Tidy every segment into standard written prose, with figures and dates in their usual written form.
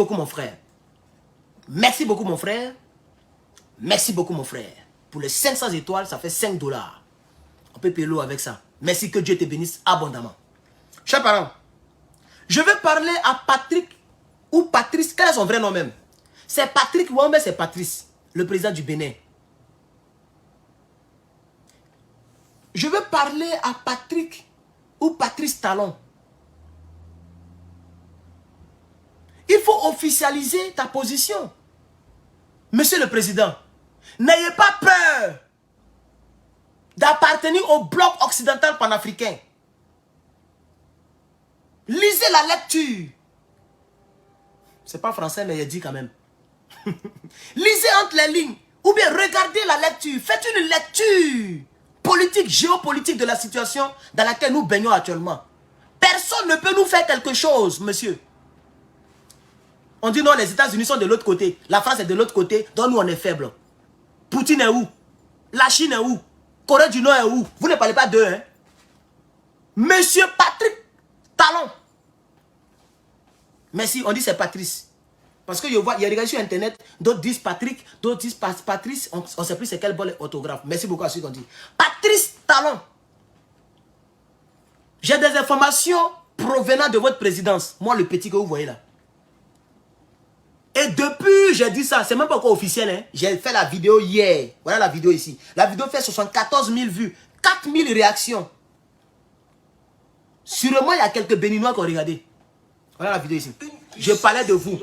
beaucoup, mon frère. Merci beaucoup, mon frère. Merci beaucoup, mon frère. Pour les 500 étoiles, ça fait 5 $. On peut payer l'eau avec ça. Merci, que Dieu te bénisse abondamment. Chers parents, je vais parler à Patrick ou Patrice. Quel est son vrai nom même? C'est Patrick ou c'est Patrice, le président du Bénin. Je veux parler à Patrick ou Patrice Talon. Il faut officialiser ta position. Monsieur le Président, n'ayez pas peur d'appartenir au bloc occidental panafricain. Lisez la lecture. C'est pas français, mais il dit quand même. Lisez entre les lignes. Ou bien regardez la lecture. Faites une lecture politique, géopolitique de la situation dans laquelle nous baignons actuellement. Personne ne peut nous faire quelque chose, monsieur. On dit non, les États-Unis sont de l'autre côté. La France est de l'autre côté, donc nous on est faibles. Poutine est où? La Chine est où? Corée du Nord est où? Vous ne parlez pas d'eux, hein? Monsieur Patrick Talon. Merci, on dit c'est Patrice. Parce que je vois, il y a des gars sur Internet, d'autres disent Patrick, d'autres disent Patrice. On ne sait plus c'est quel bon orthographe. Merci beaucoup à ceux qui ont dit. Patrice Talon. J'ai des informations provenant de votre présidence. Moi, le petit que vous voyez là. Et depuis, j'ai dit ça, c'est même pas encore officiel. Hein. J'ai fait la vidéo hier. Voilà la vidéo ici. La vidéo fait 74 000 vues, 4 000 réactions. Sûrement, il y a quelques Béninois qui ont regardé. Voilà la vidéo ici. Je parlais de vous.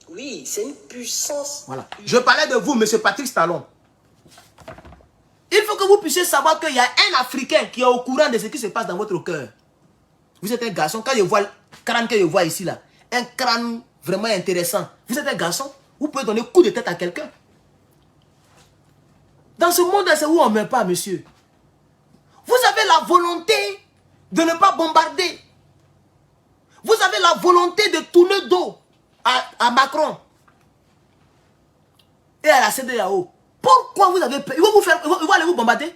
Oui, c'est une puissance. Voilà. Je parlais de vous, monsieur Patrick Talon. Il faut que vous puissiez savoir qu'il y a un Africain qui est au courant de ce qui se passe dans votre cœur. Vous êtes un garçon. Quand je vois le crâne que je vois ici, là, un crâne vraiment intéressant. Vous êtes un garçon. Vous pouvez donner coup de tête à quelqu'un. Dans ce monde, c'est où on ne meurt pas, monsieur. Vous avez la volonté de ne pas bombarder. Vous avez la volonté de tourner dos à Macron et à la CEDEAO. Pourquoi vous avez peur? Ils vont aller vous bombarder.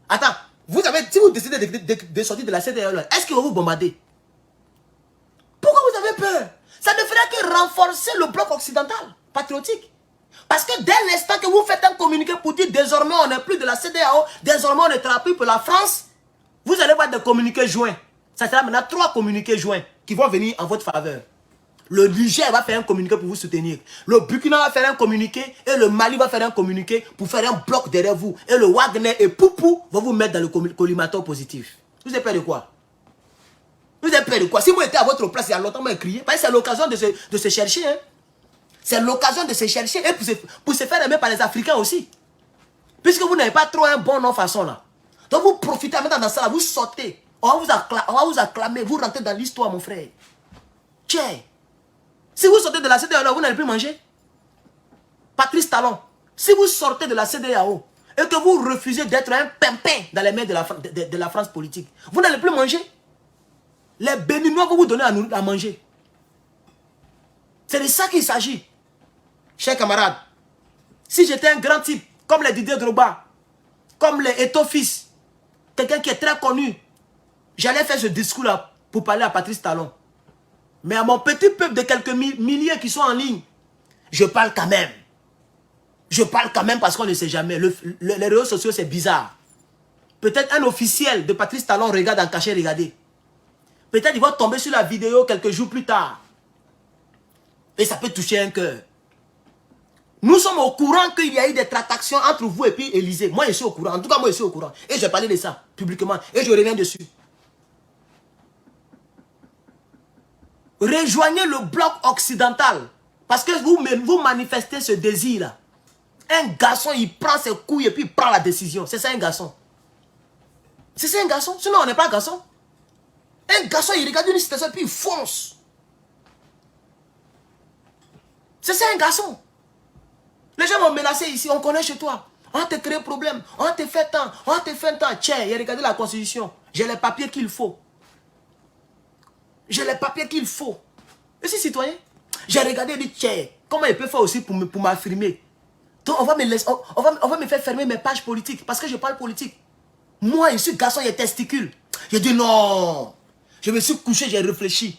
Attends, vous avez, si vous décidez de sortir de la CEDEAO, est-ce qu'ils vont vous bombarder? Pourquoi vous avez peur? Ça ne ferait que renforcer le bloc occidental patriotique. Parce que dès l'instant que vous faites un communiqué pour dire désormais on n'est plus de la CEDEAO, désormais on ne travaille plus pour la France, vous allez voir des communiqués joints. Ça sera maintenant 3 communiqués joints qui vont venir en votre faveur. Le Niger va faire un communiqué pour vous soutenir. Le Burkina va faire un communiqué et le Mali va faire un communiqué pour faire un bloc derrière vous. Et le Wagner et Poupou vont vous mettre dans le collimateur positif. Vous avez peur de quoi? Vous avez peur de quoi? Si moi j'étais à votre place, il y a longtemps, moi crié. Parce que c'est l'occasion de se chercher. Hein. C'est l'occasion de se chercher et pour se faire aimer par les Africains aussi. Puisque vous n'avez pas trop un bon nom façon là. Donc vous profitez maintenant dans ça, vous sortez. On va vous acclamer, vous rentrez dans l'histoire, mon frère. Tiens. Si vous sortez de la CEDEAO, vous n'allez plus manger. Patrice Talon, si vous sortez de la CEDEAO et que vous refusez d'être un pimpin dans les mains de la France politique, vous n'allez plus manger. Les Béninois vont vous donner à manger. C'est de ça qu'il s'agit. Chers camarades, si j'étais un grand type, comme les Didier Drogba, comme les Eto'o-Fils, quelqu'un qui est très connu, j'allais faire ce discours-là pour parler à Patrice Talon. Mais à mon petit peuple de quelques milliers qui sont en ligne, je parle quand même. Je parle quand même parce qu'on ne sait jamais. Les réseaux sociaux, c'est bizarre. Peut-être un officiel de Patrice Talon regarde en cachet, regardez. Peut-être il va tomber sur la vidéo quelques jours plus tard. Et ça peut toucher un cœur. Nous sommes au courant qu'il y a eu des tractations entre vous et puis Élysée. Moi, je suis au courant. En tout cas, moi, je suis au courant. Et je vais parler de ça publiquement. Et je reviens dessus. Rejoignez le bloc occidental. Parce que vous manifestez ce désir-là. Un garçon, il prend ses couilles et puis il prend la décision. C'est ça un garçon. C'est ça un garçon. Sinon, on n'est pas un garçon. Un garçon, il regarde une situation et puis il fonce. C'est ça un garçon. Les gens m'ont menacé ici, on connaît chez toi. On te crée problème, on te fait tant, on te fait tant. Tiens, il a regardé la constitution. J'ai les papiers qu'il faut. J'ai les papiers qu'il faut. Je suis citoyen. J'ai regardé et dit, tiens, comment il peut faire aussi pour m'affirmer? Donc on va me faire fermer mes pages politiques parce que je parle politique. Moi, je suis garçon, il y a testicules. J'ai dit non. Je me suis couché, j'ai réfléchi.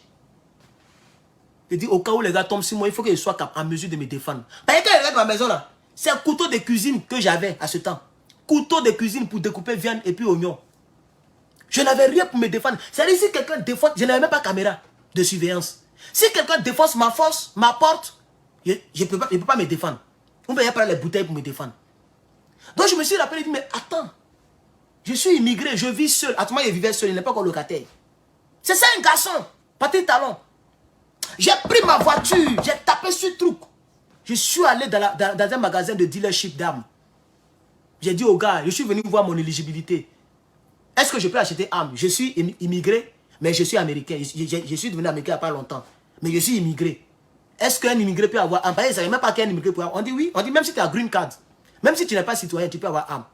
Je dis, au cas où les gars tombent sur moi, il faut que je sois en mesure de me défendre. Parce que quand je regarde ma maison là, c'est un couteau de cuisine que j'avais à ce temps. Couteau de cuisine pour découper viande et puis oignons. Je n'avais rien pour me défendre. C'est-à-dire, si quelqu'un défonce, je n'avais même pas caméra de surveillance. Si quelqu'un défonce ma force, ma porte, je ne peux pas me défendre. On ne peut pas les bouteilles pour me défendre. Donc je me suis rappelé, mais attends, je suis immigré, je vis seul. À tout moment, il vivait seul, il n'est pas encore locataire. C'est ça un garçon, Patrick Talon. J'ai pris ma voiture, j'ai tapé sur le truc. Je suis allé dans un magasin de dealership d'armes. J'ai dit au gars, je suis venu voir mon éligibilité. Est-ce que je peux acheter armes? Je suis immigré, mais je suis américain. Je suis devenu américain il n'y a pas longtemps. Mais je suis immigré. Est-ce qu'un immigré peut avoir armes? Ils ne savaient même pas qu'un immigré peut avoir. On dit oui. On dit même si tu as green card, même si tu n'es pas citoyen, tu peux avoir armes.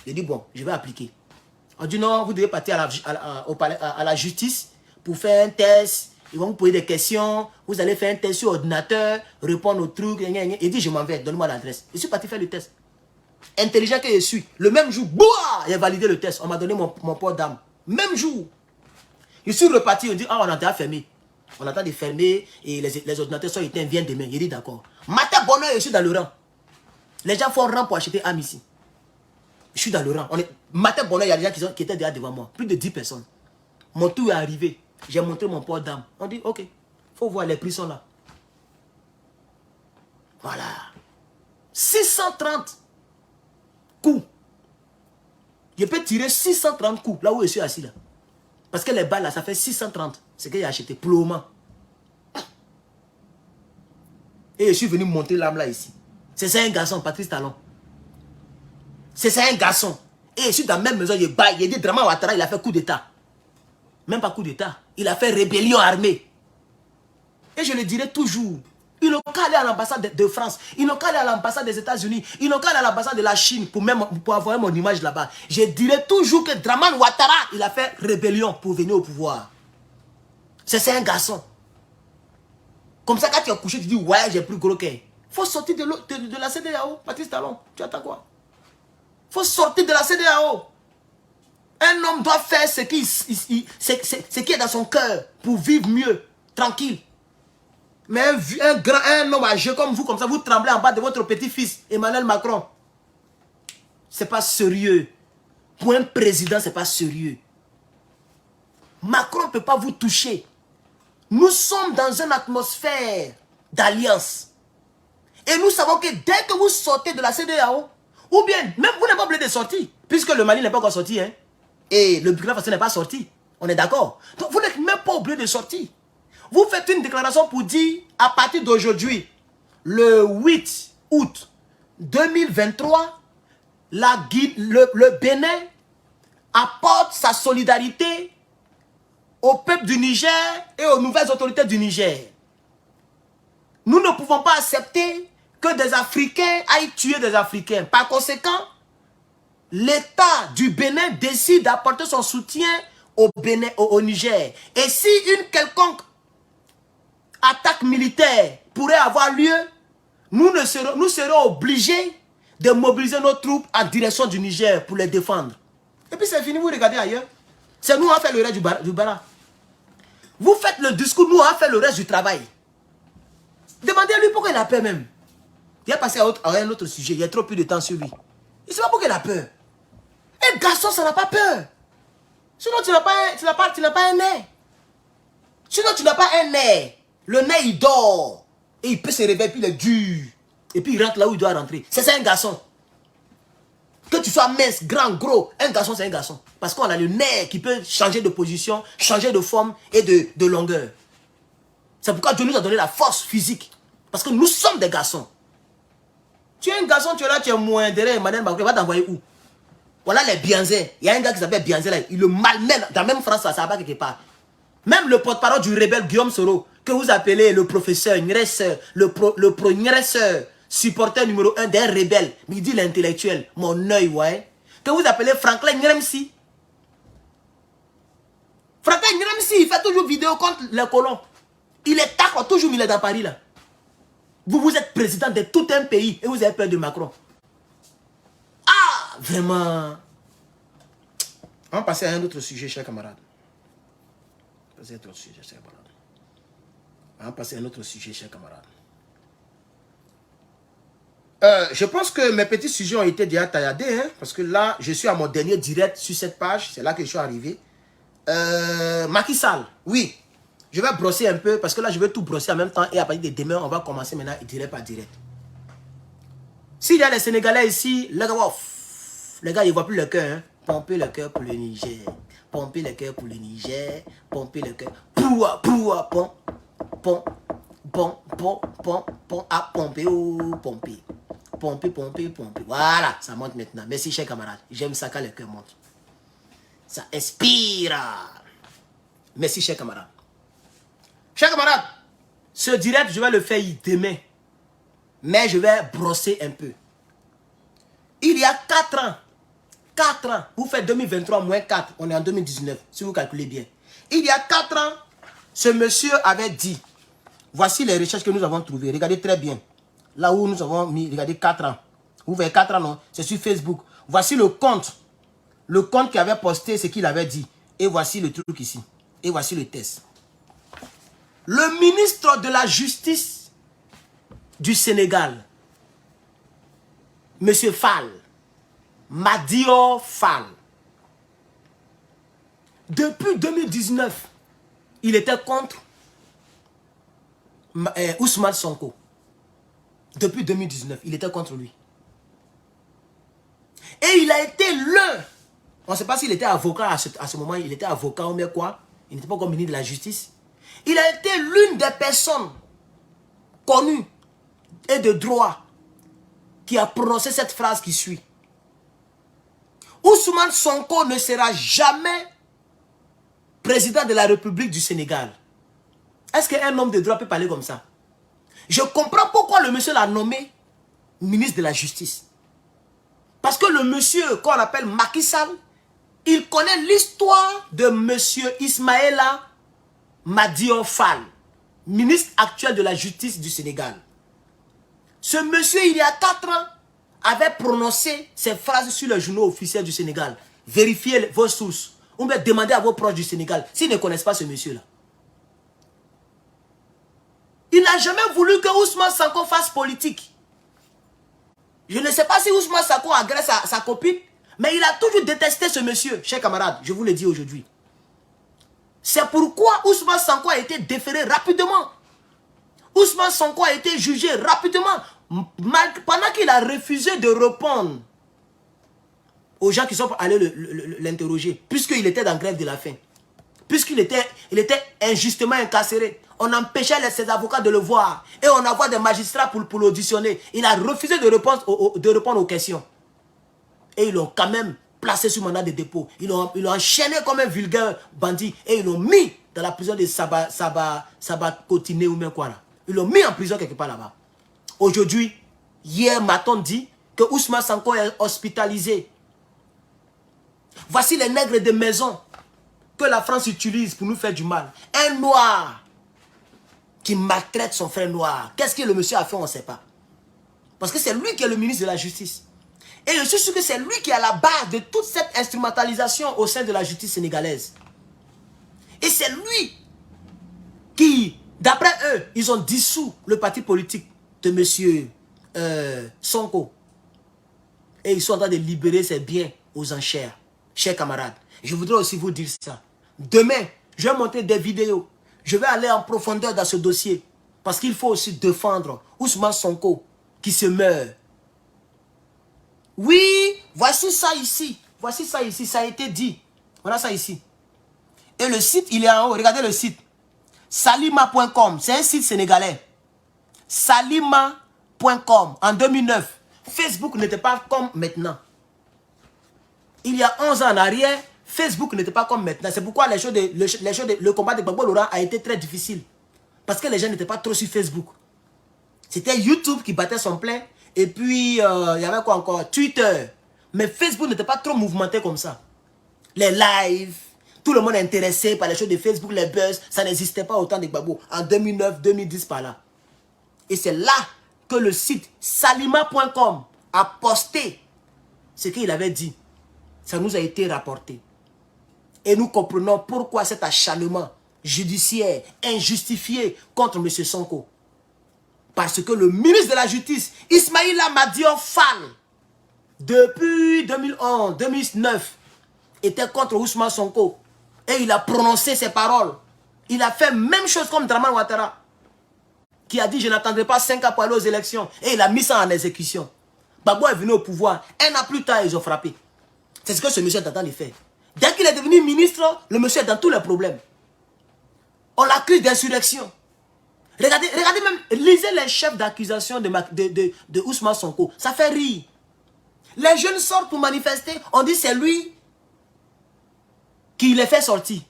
J'ai dit bon, je vais appliquer. On dit non, vous devez partir à la justice pour faire un test. Ils vont vous poser des questions. Vous allez faire un test sur ordinateur, répondre aux trucs. Il dit je m'en vais, donne-moi l'adresse. Je suis parti faire le test. Intelligent que je suis. Le même jour, boah, j'ai validé le test. On m'a donné mon port d'armes. Même jour. Je suis reparti. On dit ah, on a déjà fermé. On attend de fermer et les ordinateurs sont éteints, viennent demain. Il dit d'accord. Matin, bonheur, je suis dans le rang. Les gens font rang pour acheter armes ici. Je suis dans le rang. Matin, bonheur, il y a des gens qui étaient déjà devant moi. Plus de 10 personnes. Mon tour est arrivé. J'ai montré mon port d'armes. On dit ok, faut voir, les prix sont là. Voilà. 630 coups. Je peux tirer 630 coups là où je suis assis là. Parce que les balles là, ça fait 630. C'est que j'ai acheté pour le moment. Et je suis venu monter l'arme là ici. C'est ça un garçon, Patrice Talon. C'est ça un garçon. Et je suis dans la même maison, il dit Draman Ouattara, il a fait coup d'état. Même pas coup d'état. Il a fait rébellion armée. Et je le dirai toujours. Ils n'ont qu'à aller à l'ambassade de France. Ils n'ont qu'à aller à l'ambassade des États-Unis. Ils n'ont qu'à aller à l'ambassade de la Chine pour avoir mon image là-bas. Je dirai toujours que Draman Ouattara, il a fait rébellion pour venir au pouvoir. C'est un garçon. Comme ça, quand tu as couché, tu dis, ouais, j'ai plus gros qu'il. Il faut sortir de la CEDEAO, Patrice Talon. Tu attends quoi? Il faut sortir de la CEDEAO. Un homme doit faire ce qui est dans son cœur pour vivre mieux, tranquille. Mais un homme âgé comme vous, ça, vous tremblez en bas de votre petit-fils, Emmanuel Macron. C'est pas sérieux. Pour un président, c'est pas sérieux. Macron ne peut pas vous toucher. Nous sommes dans une atmosphère d'alliance. Et nous savons que dès que vous sortez de la CEDEAO, ou bien, même vous n'êtes pas obligé de sortir, puisque le Mali n'est pas encore sorti, hein, et le Burkina Faso n'est pas sorti. On est d'accord? Donc vous n'êtes même pas obligé de sortir. Vous faites une déclaration pour dire, à partir d'aujourd'hui, le 8 août 2023, le Bénin apporte sa solidarité au peuple du Niger et aux nouvelles autorités du Niger. Nous ne pouvons pas accepter que des Africains aillent tuer des Africains. Par conséquent, l'État du Bénin décide d'apporter son soutien au Niger. Et si une quelconque attaque militaire pourrait avoir lieu, nous serons obligés de mobiliser nos troupes en direction du Niger pour les défendre. Et puis c'est fini, vous regardez ailleurs. C'est nous qui avons fait le reste du bara. Vous faites le discours, nous avons fait le reste du travail. Demandez-lui pourquoi il a peur même. Il a passé à un autre sujet, il y a trop plus de temps sur lui. Il ne sait pas pourquoi il a peur. Un garçon, ça n'a pas peur. Sinon, tu n'as pas un nez. Sinon, tu n'as pas un nez. Le nez, il dort. Et il peut se réveiller, puis il est dur. Et puis il rentre là où il doit rentrer. C'est ça un garçon. Que tu sois mince, grand, gros, un garçon, c'est un garçon. Parce qu'on a le nez qui peut changer de position, changer de forme et de longueur. C'est pourquoi Dieu nous a donné la force physique. Parce que nous sommes des garçons. Tu es un garçon, tu es là, tu es moins derrière Emmanuel Macron, il va t'envoyer où? Voilà les Bianzé. Il y a un gars qui s'appelle Bianzé là, il le malmène. Dans la même France, ça va pas quelque part. Même le porte-parole du rebelle Guillaume Soro, que vous appelez le professeur Nres, le pro Nres, supporter numéro 1 d'un rebelle, mais il dit l'intellectuel, mon œil, ouais. Que vous appelez Franklin Nremsi. Franklin Nremsi, il fait toujours vidéo contre les colons. Il est tacle, toujours il est dans Paris là. Vous êtes président de tout un pays et vous avez peur de Macron. Ah, vraiment. On va passer à un autre sujet, chers camarades. Passer à un autre sujet, chers camarades. On va passer à un autre sujet, chers camarades. Je pense que mes petits sujets ont été déjà tailladés, hein, parce que là, je suis à mon dernier direct sur cette page. C'est là que je suis arrivé. Macky Sall, oui. Je vais brosser un peu, parce que là, je vais tout brosser en même temps. Et à partir de demain, on va commencer maintenant direct par direct. S'il y a des Sénégalais ici, les gars, ils ne voient plus le cœur. Hein. Pomper le cœur pour le Niger. Pomper le cœur pour le Niger. Pomper le cœur. Poua, poua, pom. Pom, pom, pom, pom, pom. Ah, pomper, oh, pomper. Pomper, pomper, pomper. Voilà, ça monte maintenant. Merci, chers camarades. J'aime ça quand le cœur monte. Ça inspire. Merci, chers camarades. Chers camarades, ce direct, je vais le faire demain. Mais je vais brosser un peu. Il y a 4 ans, vous faites 2023 moins 4, on est en 2019, si vous calculez bien. Il y a 4 ans, ce monsieur avait dit, voici les recherches que nous avons trouvées, regardez très bien. Là où nous avons mis, regardez 4 ans. Vous voyez 4 ans, non? C'est sur Facebook. Voici le compte qui avait posté ce qu'il avait dit. Et voici le truc ici. Et voici le test. Le ministre de la Justice du Sénégal, Monsieur Fall, Madior Fall, depuis 2019, il était contre Ousmane Sonko. Depuis 2019, il était contre lui. Et il a été l'un, on ne sait pas s'il était avocat à ce moment, il était avocat ou bien quoi, il n'était pas comme ministre de la Justice. Il a été l'une des personnes connues et de droit qui a prononcé cette phrase qui suit. Ousmane Sonko ne sera jamais président de la République du Sénégal. Est-ce qu'un homme de droit peut parler comme ça? Je comprends pourquoi le monsieur l'a nommé ministre de la Justice. Parce que le monsieur qu'on appelle Macky Sall, il connaît l'histoire de monsieur Ismaïla Madior Fall, ministre actuel de la Justice du Sénégal. Ce monsieur, il y a 4 ans, avait prononcé ces phrases sur les journaux officiels du Sénégal. Vérifiez vos sources. Ou bien demandez à vos proches du Sénégal s'ils ne connaissent pas ce monsieur-là. Il n'a jamais voulu que Ousmane Sonko fasse politique. Je ne sais pas si Ousmane Sonko agresse sa copine, mais il a toujours détesté ce monsieur, chers camarades, je vous le dis aujourd'hui. C'est pourquoi Ousmane Sonko a été déféré rapidement. Ousmane Sonko a été jugé rapidement, pendant qu'il a refusé de répondre aux gens qui sont allés l'interroger, puisqu'il était dans grève de la faim, puisqu'il était injustement incarcéré. On empêchait ses avocats de le voir, et on envoie des magistrats pour l'auditionner. Il a refusé de répondre aux questions. Et ils l'ont quand même placé sous mandat de dépôt. Ils l'ont enchaîné comme un vulgaire bandit, et ils l'ont mis dans la prison de Sabacotiné ou même quoi là. Ils l'ont mis en prison quelque part là-bas. Aujourd'hui, hier, m'a-t-on dit que Ousmane Sonko est hospitalisé. Voici les nègres de maison que la France utilise pour nous faire du mal. Un noir qui maltraite son frère noir. Qu'est-ce que le monsieur a fait, on ne sait pas. Parce que c'est lui qui est le ministre de la Justice. Et je suis sûr que c'est lui qui est à la base de toute cette instrumentalisation au sein de la justice sénégalaise. Et c'est lui qui, d'après eux, ils ont dissous le parti politique de monsieur Sonko. Et ils sont en train de libérer ses biens aux enchères. Chers camarades, je voudrais aussi vous dire ça. Demain, je vais monter des vidéos. Je vais aller en profondeur dans ce dossier. Parce qu'il faut aussi défendre Ousmane Sonko qui se meurt. Oui, voici ça ici. Voici ça ici, ça a été dit. Voilà ça ici. Et le site, il est en haut. Regardez le site. Salima.com, c'est un site sénégalais. Salima.com, en 2009. Facebook n'était pas comme maintenant. Il y a 11 ans en arrière, Facebook n'était pas comme maintenant. C'est pourquoi le combat de Gbagbo Laurent a été très difficile. Parce que les gens n'étaient pas trop sur Facebook. C'était YouTube qui battait son plein. Et puis, il y avait quoi encore? Twitter. Mais Facebook n'était pas trop mouvementé comme ça. Les lives, tout le monde est intéressé par les choses de Facebook, les buzz. Ça n'existait pas autant de Gbagbo. En 2009, 2010 par là. Et c'est là que le site salima.com a posté ce qu'il avait dit. Ça nous a été rapporté. Et nous comprenons pourquoi cet acharnement judiciaire injustifiée contre M. Sonko. Parce que le ministre de la Justice, Ismaïla Madior Fall, depuis 2011, 2009, était contre Ousmane Sonko. Et il a prononcé ses paroles. Il a fait même chose comme Dramane Ouattara, qui a dit je n'attendrai pas 5 ans pour aller aux élections. Et il a mis ça en exécution. Gbagbo est venu au pouvoir. Un an plus tard, ils ont frappé. C'est ce que ce monsieur est en train de faire. Dès qu'il est devenu ministre, le monsieur est dans tous les problèmes. On l'accuse d'insurrection. Regardez même, lisez les chefs d'accusation de Ousmane Sonko. Ça fait rire. Les jeunes sortent pour manifester, on dit c'est lui qui les fait sortir.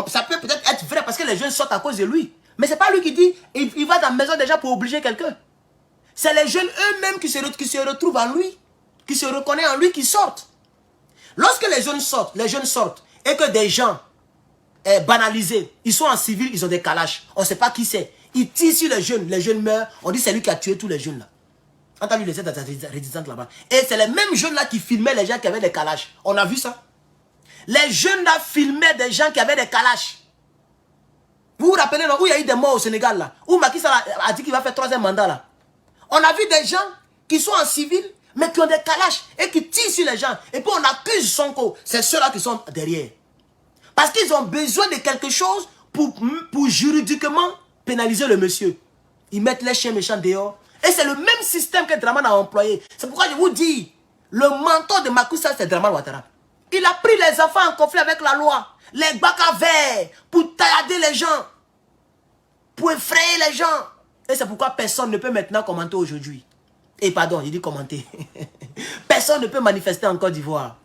Ça peut peut-être être vrai parce que les jeunes sortent à cause de lui. Mais ce n'est pas lui qui dit, il va dans la maison déjà pour obliger quelqu'un. C'est les jeunes eux-mêmes qui se retrouvent en lui, qui se reconnaissent en lui, qui sortent. Lorsque les jeunes sortent, et que des gens banalisés, ils sont en civil, ils ont des calaches. On ne sait pas qui c'est. Ils tirent sur les jeunes meurent, on dit c'est lui qui a tué tous les jeunes là. On a vu les résistantes là-bas. Et c'est les mêmes jeunes là qui filmaient les gens qui avaient des calaches. On a vu ça. Les jeunes là filmaient des gens qui avaient des calaches. Vous vous rappelez là, où il y a eu des morts au Sénégal là, où Macky Sall a dit qu'il va faire 3e mandat là. On a vu des gens qui sont en civil, mais qui ont des calaches et qui tirent sur les gens. Et puis on accuse Sonko. C'est ceux-là qui sont derrière. Parce qu'ils ont besoin de quelque chose pour juridiquement pénaliser le monsieur. Ils mettent les chiens méchants dehors. Et c'est le même système que Dramane a employé. C'est pourquoi je vous dis, le mentor de Macky Sall, c'est Dramane Ouattara. Il a pris les enfants en conflit avec la loi, les baka verts, pour taillader les gens, pour effrayer les gens. Et c'est pourquoi personne ne peut maintenant commenter aujourd'hui. Et pardon, il dit commenter. Personne ne peut manifester en Côte d'Ivoire.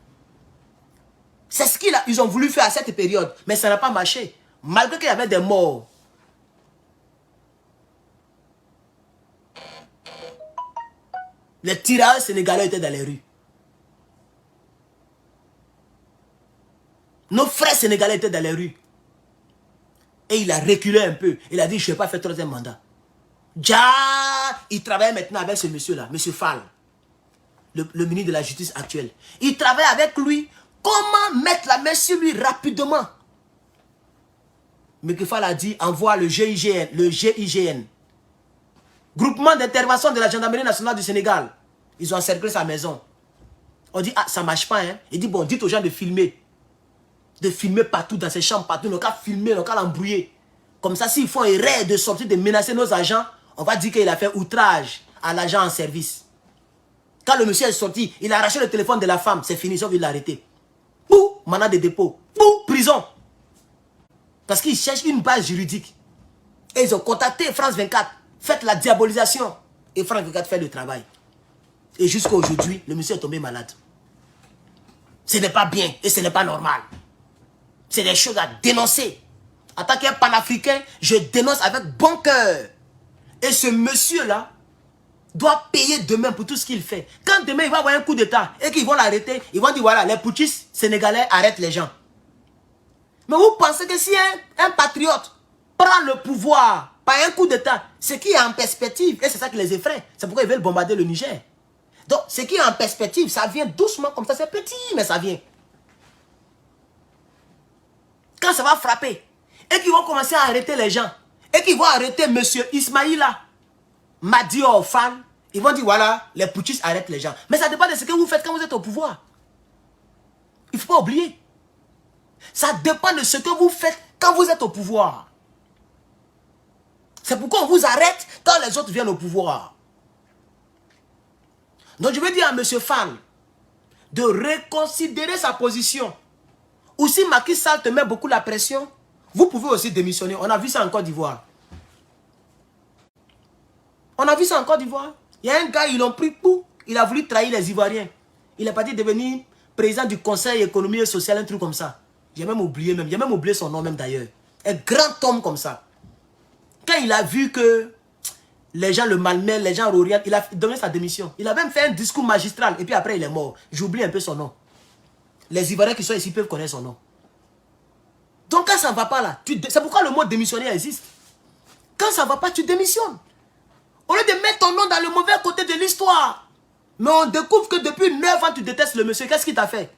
C'est ce qu'ils ont voulu faire à cette période, mais ça n'a pas marché. Malgré qu'il y avait des morts. Les tirailleurs sénégalais étaient dans les rues. Nos frères sénégalais étaient dans les rues. Et il a reculé un peu. Il a dit, je ne vais pas faire 3e mandat. Il travaille maintenant avec ce monsieur-là, monsieur Fall, le ministre de la Justice actuel. Il travaille avec lui. Comment mettre la main sur lui rapidement? Mais Fall a dit, envoie le GIGN. Groupement d'intervention de la gendarmerie nationale du Sénégal. Ils ont encerclé sa maison. On dit, ah, ça ne marche pas. Hein? Il dit, bon, dites aux gens de filmer. De filmer partout, dans ses chambres, partout. On va filmer, on va l'embrouiller. Comme ça, s'ils font erreur de sortir, de menacer nos agents, on va dire qu'il a fait outrage à l'agent en service. Quand le monsieur est sorti, il a arraché le téléphone de la femme. C'est fini, sauf qu'il l'a arrêté. Bouh, mandat de dépôt. Bouh, prison. Parce qu'ils cherchent une base juridique. Et ils ont contacté France 24. Faites la diabolisation. Et France 24 fait le travail. Et jusqu'à aujourd'hui, le monsieur est tombé malade. Ce n'est pas bien et ce n'est pas normal. C'est des choses à dénoncer. En tant qu'un panafricain, je dénonce avec bon cœur. Et ce monsieur-là doit payer demain pour tout ce qu'il fait. Quand demain il va avoir un coup d'état et qu'ils vont l'arrêter, ils vont dire voilà, les putschistes sénégalais arrêtent les gens. Mais vous pensez que si un patriote prend le pouvoir par un coup d'état, ce qui est en perspective, et c'est ça qui les effraie, c'est pourquoi ils veulent bombarder le Niger. Donc ce qui est en perspective, ça vient doucement comme ça, c'est petit, mais ça vient. Quand ça va frapper, et qu'ils vont commencer à arrêter les gens, et qu'ils vont arrêter monsieur Ismaïla Madior Fall, ils vont dire voilà, les putschistes arrêtent les gens. Mais ça dépend de ce que vous faites quand vous êtes au pouvoir. Il ne faut pas oublier. Ça dépend de ce que vous faites quand vous êtes au pouvoir. C'est pourquoi on vous arrête quand les autres viennent au pouvoir. Donc je veux dire à M. Fall de reconsidérer sa position. Ou si Macky Sall te met beaucoup la pression, vous pouvez aussi démissionner. On a vu ça en Côte d'Ivoire. On a vu ça en Côte d'Ivoire. Il y a un gars, ils l'ont pris pour. Il a voulu trahir les Ivoiriens. Il est parti devenir président du Conseil économique et social, un truc comme ça. J'ai même oublié son nom même d'ailleurs. Un grand homme comme ça. Quand il a vu que les gens le malmènent, les gens l'orientent, il a donné sa démission. Il a même fait un discours magistral et puis après il est mort. J'oublie un peu son nom. Les Ivoiriens qui sont ici peuvent connaître son nom. Donc quand ça ne va pas là, c'est pourquoi le mot démissionnaire existe. Quand ça ne va pas, tu démissionnes. Au lieu de mettre ton nom dans le mauvais côté de l'histoire. Mais on découvre que depuis 9 ans, tu détestes le monsieur. Qu'est-ce qu'il t'a fait?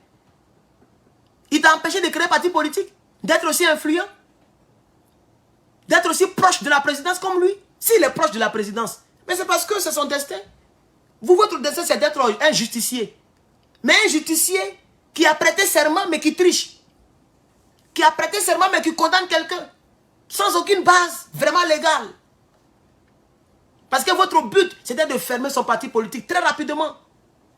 Il t'a empêché de créer un parti politique? D'être aussi influent? d'être aussi proche de la présidence comme lui. S'il est proche de la présidence. Mais c'est parce que c'est son destin. Vous, votre destin, c'est d'être un justicier. Mais un justicier qui a prêté serment, mais qui triche. Qui a prêté serment, mais qui condamne quelqu'un. Sans aucune base vraiment légale. Parce que votre but, c'était de fermer son parti politique très rapidement.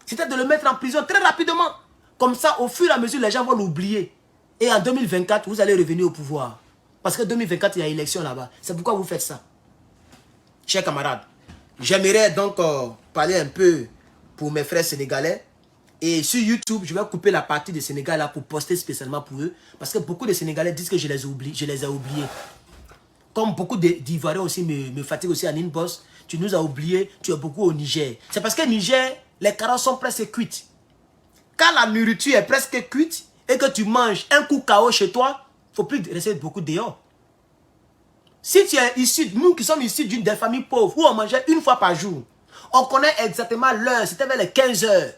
C'était de le mettre en prison très rapidement. Comme ça, au fur et à mesure, les gens vont l'oublier. Et en 2024, vous allez revenir au pouvoir. Parce que 2024, il y a élection là-bas. C'est pourquoi vous faites ça. Chers camarades, j'aimerais donc parler un peu pour mes frères sénégalais. Et sur YouTube, je vais couper la partie des Sénégalais là pour poster spécialement pour eux. Parce que beaucoup de Sénégalais disent que je les ai oubliés. Comme beaucoup d'Ivoiriens aussi me fatiguent aussi en inbox. Tu nous as oubliés, tu es beaucoup au Niger. C'est parce que Niger, les carottes sont presque cuites. Quand la nourriture est presque cuite et que tu manges un coup KO chez toi, il ne faut plus rester beaucoup dehors. Si tu es issu, nous qui sommes issus d'une famille pauvre où on mangeait une fois par jour, on connaît exactement l'heure, c'était vers les 15 heures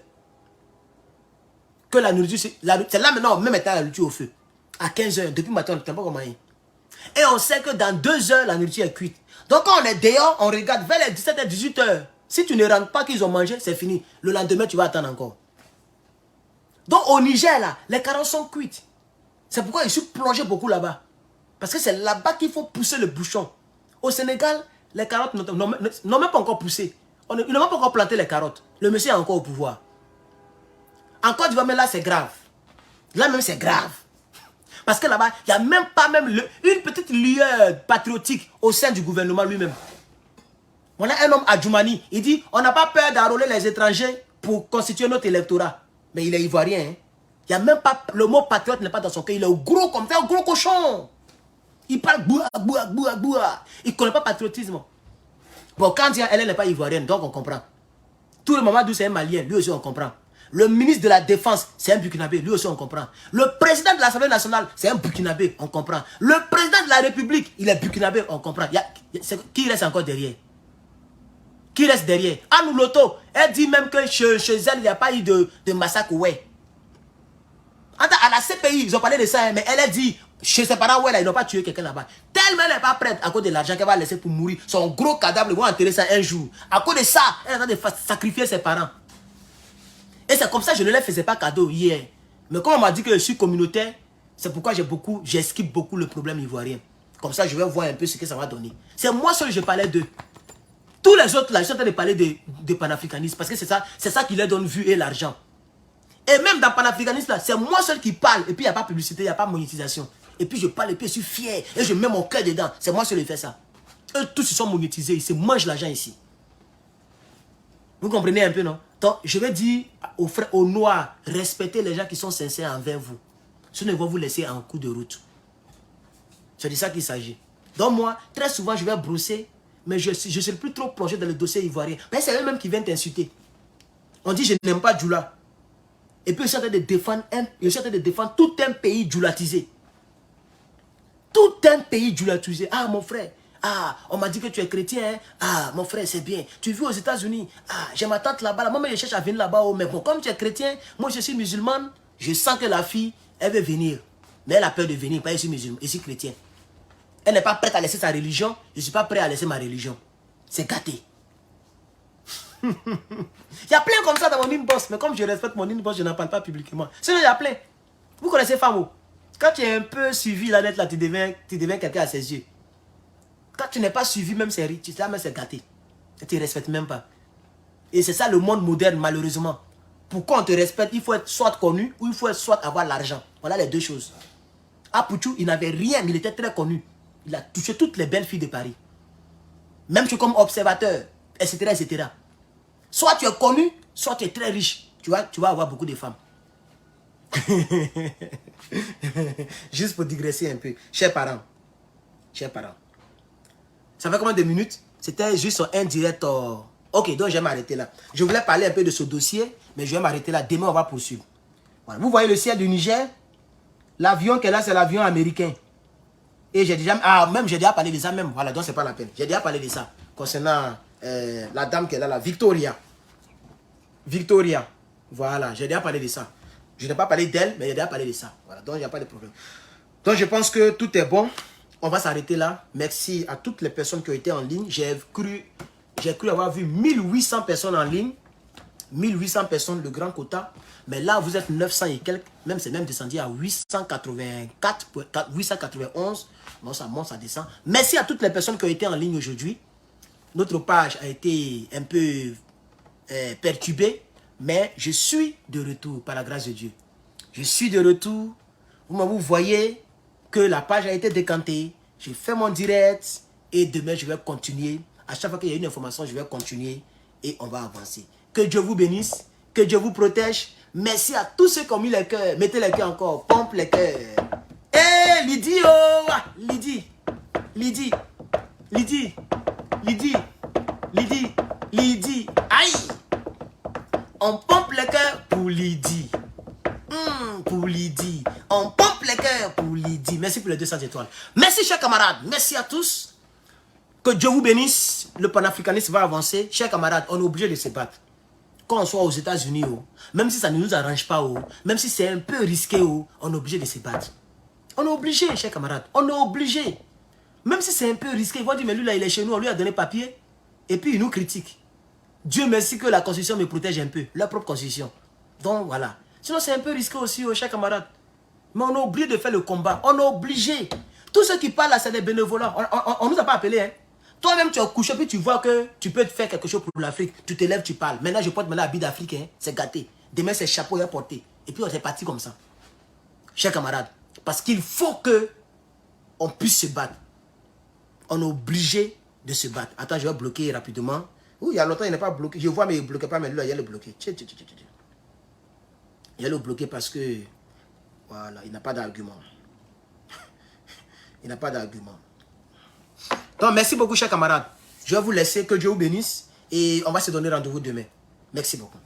que la nourriture, c'est là maintenant, même étant la nourriture au feu. À 15 heures, depuis matin, on ne sait pas comment il. Et on sait que dans 2 heures, la nourriture est cuite. Donc quand on est dehors, on regarde vers les 17h, 18h. Si tu ne rentres pas qu'ils ont mangé, c'est fini. Le lendemain, tu vas attendre encore. Donc au Niger, là, les carottes sont cuites. C'est pourquoi je suis plongé beaucoup là-bas. Parce que c'est là-bas qu'il faut pousser le bouchon. Au Sénégal, les carottes n'ont même pas encore poussé. Ils n'ont même pas encore planté les carottes. Le monsieur est encore au pouvoir. En Côte d'Ivoire, mais là, c'est grave. Là même, c'est grave. Parce que là-bas, il n'y a même pas une petite lueur patriotique au sein du gouvernement lui-même. On a un homme à Djoumani, il dit, on n'a pas peur d'enrôler les étrangers pour constituer notre électorat. Mais il est ivoirien. Hein? Il y a même pas, le mot patriote n'est pas dans son cœur. Il est gros comme ça, un gros cochon. Il parle boua, boua, boua, boua. Il ne connaît pas patriotisme. Bon, quand il dit elle n'est pas ivoirienne, donc on comprend. Tout le Mamadou, c'est un Malien, lui aussi on comprend. Le ministre de la Défense, c'est un Burkinabé, lui aussi on comprend. Le président de l'Assemblée nationale, c'est un Burkinabé, on comprend. Le président de la République, il est Burkinabé, on comprend. Qui reste encore derrière? Qui reste derrière? Annou Loto, elle dit même que chez elle, il n'y a pas eu de massacre, ouais. À la CPI, ils ont parlé de ça, hein, mais elle a dit, chez ses parents, ouais, là, ils n'ont pas tué quelqu'un là-bas. Tellement elle n'est pas prête à cause de l'argent qu'elle va laisser pour mourir. Son gros cadavre, ils vont enterrer ça un jour. À cause de ça, elle est en train de sacrifier ses parents. Et c'est comme ça que je ne les faisais pas cadeau hier. Mais comme on m'a dit que je suis communautaire, c'est pourquoi j'esquive beaucoup le problème ivoirien. Comme ça, je vais voir un peu ce que ça va donner. C'est moi seul, je parlais d'eux. Tous les autres, là, ils sont en train de parler de panafricanisme. Parce que c'est ça qui leur donne vue et l'argent. Et même dans panafricanisme, là, c'est moi seul qui parle. Et puis, il n'y a pas de publicité, il n'y a pas de monétisation. Et puis, je parle, et puis, je suis fier. Et je mets mon cœur dedans. C'est moi seul qui fais ça. Eux, tous, ils sont monétisés. Ils se mangent l'argent ici. Vous comprenez un peu, non? Donc, je vais dire aux frères, aux noirs, respectez les gens qui sont sincères envers vous. Sinon, ils vont vous laisser en coup de route. C'est de ça qu'il s'agit. Donc, moi, très souvent, je vais brosser, mais je ne suis plus trop plongé dans le dossier ivoirien. Mais c'est eux-mêmes qui viennent t'insulter. On dit, je n'aime pas Djoula. Et puis, ils sont en train de défendre tout un pays djoulatisé. Tout un pays djoulatisé. Ah, mon frère. Ah, on m'a dit que tu es chrétien. Hein? Ah, mon frère, c'est bien. Tu vis aux États-Unis. Ah, j'ai ma tante là-bas. Moi, je cherche à venir là-bas. Mais bon, comme tu es chrétien, moi, je suis musulmane. Je sens que la fille, elle veut venir. Mais elle a peur de venir. Pas je suis musulman, je suis chrétien. Elle n'est pas prête à laisser sa religion. Je ne suis pas prêt à laisser ma religion. C'est gâté. Il y a plein comme ça dans mon inbox. Mais comme je respecte mon inbox, je n'en parle pas publiquement. Sinon, il y a plein. Vous connaissez Famo? Quand tu es un peu suivi la net là, tu deviens quelqu'un à ses yeux. Quand tu n'es pas suivi, même c'est riche, tu sais, même c'est gâté. Tu ne respectes même pas. Et c'est ça le monde moderne, malheureusement. Pour qu'on te respecte, il faut être soit connu ou il faut être soit avoir l'argent. Voilà les deux choses. Apouchou, il n'avait rien, mais il était très connu. Il a touché toutes les belles filles de Paris. Même comme observateur, etc., etc. Soit tu es connu, soit tu es très riche. Tu vas avoir beaucoup de femmes. Juste pour digresser un peu. Chers parents. Ça fait combien de minutes? C'était juste un direct. Ok, donc je vais m'arrêter là. Je voulais parler un peu de ce dossier, mais je vais m'arrêter là. Demain, on va poursuivre. Voilà. Vous voyez le ciel du Niger? L'avion qui est là, c'est l'avion américain. Et j'ai déjà... j'ai déjà parlé de ça même. Voilà, donc c'est pas la peine. J'ai déjà parlé de ça. Concernant la dame qui est là, la Victoria. Victoria. Voilà, j'ai déjà parlé de ça. Je n'ai pas parlé d'elle, mais j'ai déjà parlé de ça. Voilà, donc il n'y a pas de problème. Donc je pense que tout est bon. on va s'arrêter là. Merci à toutes les personnes qui ont été en ligne. J'ai cru avoir vu 1800 personnes en ligne. 1800 personnes, le grand quota. Mais là, vous êtes 900 et quelques. Même, c'est même descendu à 884, 891. Non, ça monte, ça descend. Merci à toutes les personnes qui ont été en ligne aujourd'hui. Notre page a été un peu perturbée. Mais je suis de retour, par la grâce de Dieu. Je suis de retour. Vous voyez que la page a été décantée. J'ai fait mon direct. Et demain, je vais continuer. À chaque fois qu'il y a une information, je vais continuer. Et on va avancer. Que Dieu vous bénisse. Que Dieu vous protège. Merci à tous ceux qui ont mis les cœurs. Mettez les cœurs encore. Pompe les cœurs. Hé, Lydie, oh, Lydie. Lydie. Lydie. Lydie. Lydie. Lydie. Aïe. On pompe les cœurs pour Lydie. Pour Lydie. On pompe les cœurs pour Lydie. Merci pour les 200 étoiles. Merci, chers camarades. Merci à tous. Que Dieu vous bénisse. Le panafricanisme va avancer. Chers camarades, on est obligé de se battre. Quand on soit aux États-Unis, même si ça ne nous arrange pas, même si c'est un peu risqué, on est obligé de se battre. On est obligé, chers camarades. On est obligé. Même si c'est un peu risqué, ils vont dire, mais lui là, il est chez nous, on lui a donné papier. Et puis, il nous critique. Dieu merci que la constitution me protège un peu. Leur propre constitution. Donc, voilà. Sinon, c'est un peu risqué aussi, chers camarades. Mais on est obligé de faire le combat. On est obligé. Tous ceux qui parlent là, c'est des bénévolats. On ne nous a pas appelés, hein. Toi-même, tu es couché, puis tu vois que tu peux faire quelque chose pour l'Afrique. Tu te lèves, tu parles. Maintenant, je porte maintenant l'habit d'Afrique. Hein. C'est gâté. Demain, c'est chapeau à porter. Et puis, on est parti comme ça. Chers camarades. Parce qu'il faut que on puisse se battre. On est obligé de se battre. Attends, je vais bloquer rapidement. Ouh, il y a longtemps, il n'est pas bloqué. Je vois, mais il ne bloque pas. Mais là, il y a le bloqué. Il y a le bloqué parce que... Voilà, il n'a pas d'argument. Il n'a pas d'argument. Donc, merci beaucoup, chers camarades. Je vais vous laisser. Que Dieu vous bénisse. Et on va se donner rendez-vous demain. Merci beaucoup.